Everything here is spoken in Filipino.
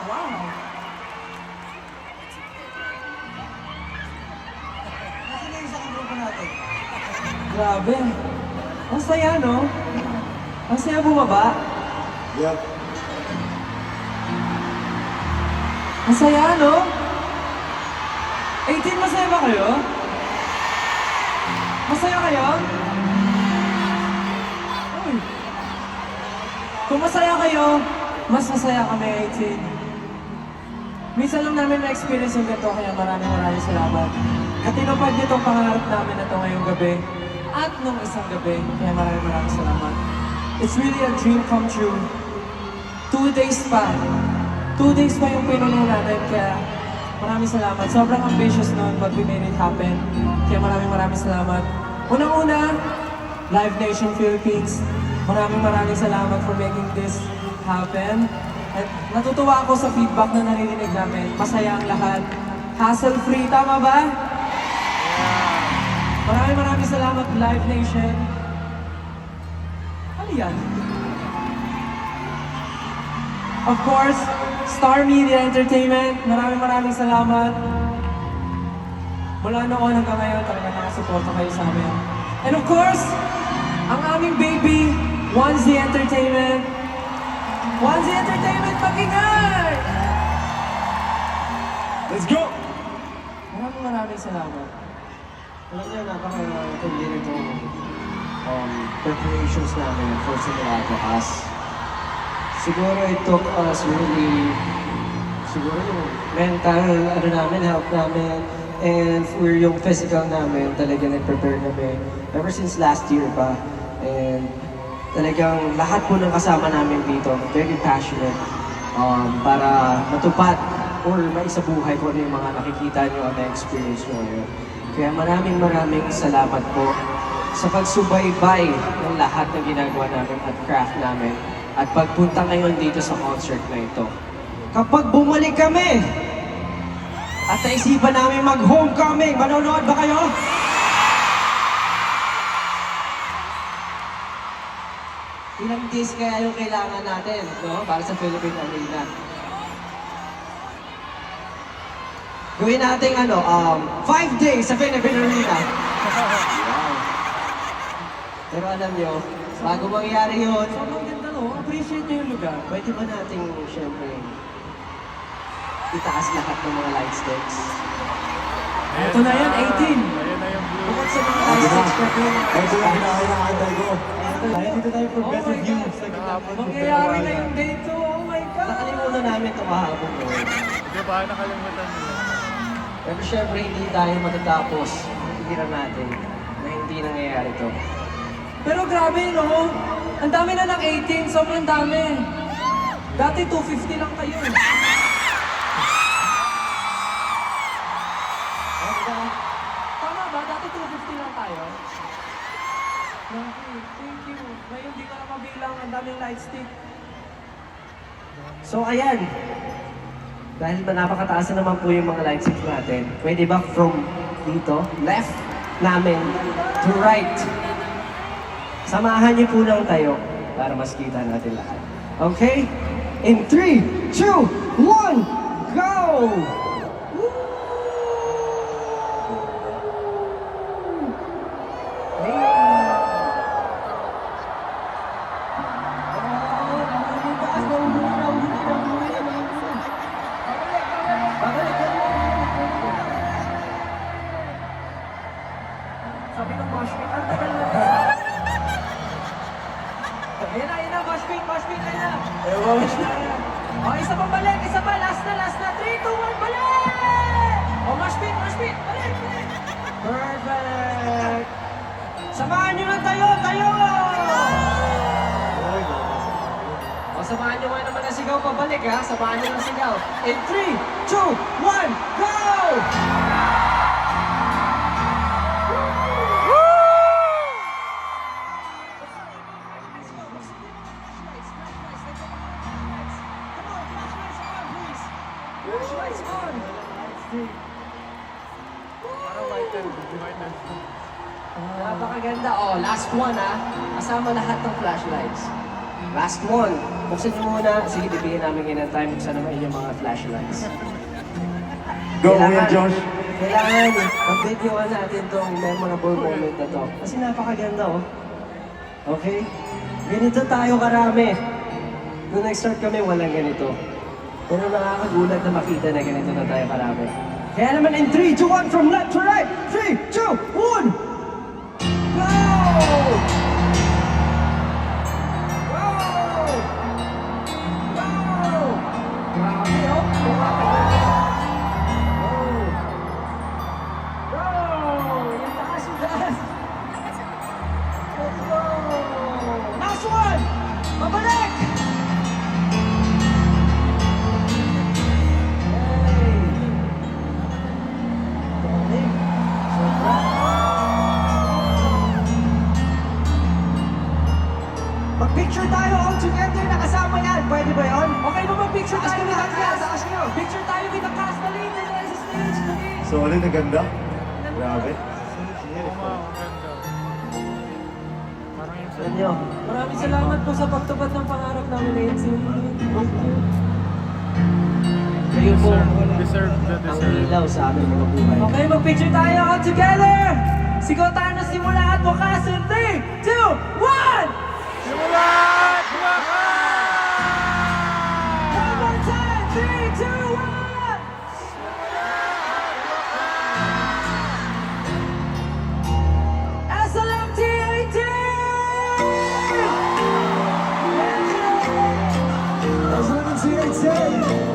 Wow! Nasaan na yung isang grupo natin? Grabe! Ang saya, no? Ang saya bumaba. Yep. Ang saya, no? 18, masaya ba kayo? Masaya kayo? Uy! Kung masaya kayo, mas masaya kami, 18. Minsan lang namin na-experience yung ganito, kaya maraming salamat. At tinupad niyo itong pangarap namin na ito ngayong gabi at nung isang gabi, kaya maraming salamat. It's really a dream come true. 2 days pa. 2 days pa yung pinuno natin, kaya maraming salamat. Sobrang ambitious nun, but we made it happen. Kaya maraming salamat. Unang-una, Live Nation Philippines. Maraming salamat for making this happen. At natutuwa ako sa feedback na naririnig namin. Masaya ang lahat. Hassle-free, tama ba? Maraming salamat, Live Nation. Ano yan? Of course, Star Media Entertainment. Maraming salamat. Mula noon hanggang ngayon, talaga nakasuporta kayo sa amin. And of course, ang aming baby, Onesie Entertainment. Onesie Entertainment, pakinggan! Let's go! Maraming salamat. Alam niyo, napaka-tindi nitong preparations namin for Simulado Us. Siguro it took us really, siguro yung mental help namin, and for yung physical namin, talaga nag-prepare kami ever since last year pa. And talagang lahat po ng kasama namin dito, very passionate para matupad or maisabuhay ko ano yung mga nakikita nyo at na-experience nyo ngayon. Kaya maraming salamat po sa pagsubaybay ng lahat ng ginagawa namin at craft namin at pagpunta ngayon dito sa concert na ito. Kapag bumalik kami at naisipan namin mag-homecoming, manonood ba kayo? Ilang days kaya yung kailangan natin, no? Para sa Philippine Arena. Gawin natin 5 days sa Philippine Arena. Wow. Pero alam nyo, bago mangyari yun, Sobrang ganda, no? Appreciate niyo yung lugar. pwede ba nating, syempre, itaas lahat ng mga light sticks? Ito na yan, 18. Ayan na yung blue. Bukod sa mga light sticks, pwede Ito na kinakailangan ko. Tayo, dito tayo for Oh better my view. God. Mangyayari na yung day 2, oh my God! Nakalimutan namin ito kahapon. Di ba, nakalimutan nila. Pero syempre, hindi tayo matatapos. Hindi natin na hindi nangyayari ito. Pero grabe, no? Ang dami na ng 18, sobrang dami. Dati 250 lang kayo. Tama ba? Dati 250 lang tayo. Okay, thank you. Ngayon di ko na mabilang, ang daming light stick. So ayan, dahil napakataas na naman po yung mga light sticks natin, pwede ba from dito, left namin to right? Samahan niyo po lang tayo para mas kita natin lahat. Okay? In 3, 2, 1, go! Sabi ng moshpit, ang tagal na. Ayan na, moshpit, ayan na. Ewan. O, isa pa balik, isa pa, last na. 3, 2, 1, balik! O, moshpit, balik! Perfect! Samahan nyo lang tayo! O, samahan nyo nga naman na sigaw pabalik, ha? Samahan nyo lang sigaw. In 3, 2, 1, go! Flashlights on! Parang white and Napakaganda. Oh, last one ha. Kasama lahat ng flashlights. Last one. Buksan niyo muna. Sige, bibigyan namin ngayon ng time. Buksan naman yung mga flashlights. Go, Kuya Josh. Kailangan mag-videoan natin tong memorable moment na to. Kasi napakaganda, oh. Okay? Ganito tayo karami. Nung nag-start kami, walang ganito. Pero nakakagulat na makita na ganito na tayo karami. Kaya naman in 3, 2, 1, from left to right. 3, 2, 1! Go! Go! Go! Grabe, oh. Go! Yung taas, yung taas. Let's go! Last one! Pabalik! Hey! Balik. Sobra. Mag-picture tayo all together na kasama yan. Pwede ba yun? Okay ba mag-picture Taas tayo nyo with the lahat yan, cast? taas nyo. Picture tayo with the cast. Dali, dali sa stage. Dali. So, alin ang ganda? Grabe. Oo nga, ang ganda. Parang yung sa... Alam nyo, Maraming salamat po sa pagtupad ng pangarap namin na yun. kayo po Deserve the ang deserve. ilaw sa aming mga buhay. Okay, mag-picture tayo all together! Sigaw tayo na simula at wakas in 3, 2, 1! Simulan! One more time! 3, 2, 1! SLMT 18! That's what I'm saying.